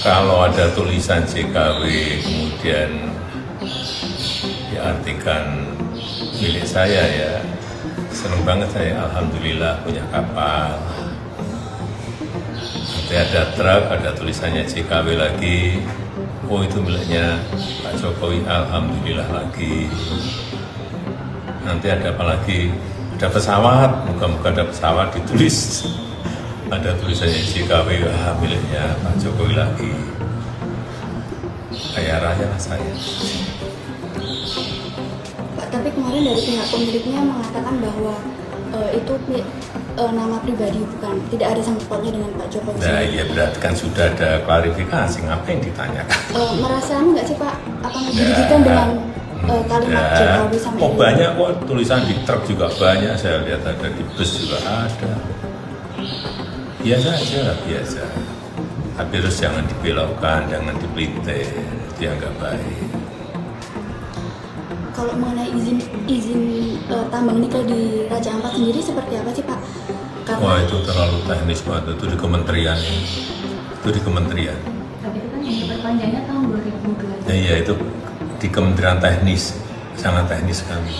Kalau ada tulisan JKW kemudian diartikan milik saya, ya seneng banget saya, alhamdulillah punya kapal. Nanti ada truk, ada tulisannya JKW lagi, oh itu miliknya Pak Jokowi, alhamdulillah lagi. Nanti ada apa lagi? Ada pesawat, moga-moga ada pesawat ditulis, ada tulisannya JKW, miliknya Pak Jokowi lagi. Kaya raya lah saya. Pak, tapi kemarin dari pihak pemiliknya mengatakan bahwa itu nama pribadi, bukan, tidak ada sangkut pautnya dengan Pak Jokowi. Nah iya, berarti kan sudah ada klarifikasi, ngapain ditanyakan? Merasa nggak sih Pak, apa dirugikan dengan kalimat JKW sampai oh banyak kok, tulisan di truk juga banyak, saya lihat ada di bus juga ada. Biasa aja lah, biasa. Tapi terus jangan dibelokkan, jangan dipelintir, dia nggak baik. Kalau mengenai izin tambang nikel di Raja Ampat sendiri seperti apa sih Pak? Karena Wah itu terlalu teknis banget, itu di kementerian. Itu di kementerian. Tapi itu kan yang diperpanjangnya tahun 2012. Nah, iya itu di kementerian teknis, sangat teknis sekali.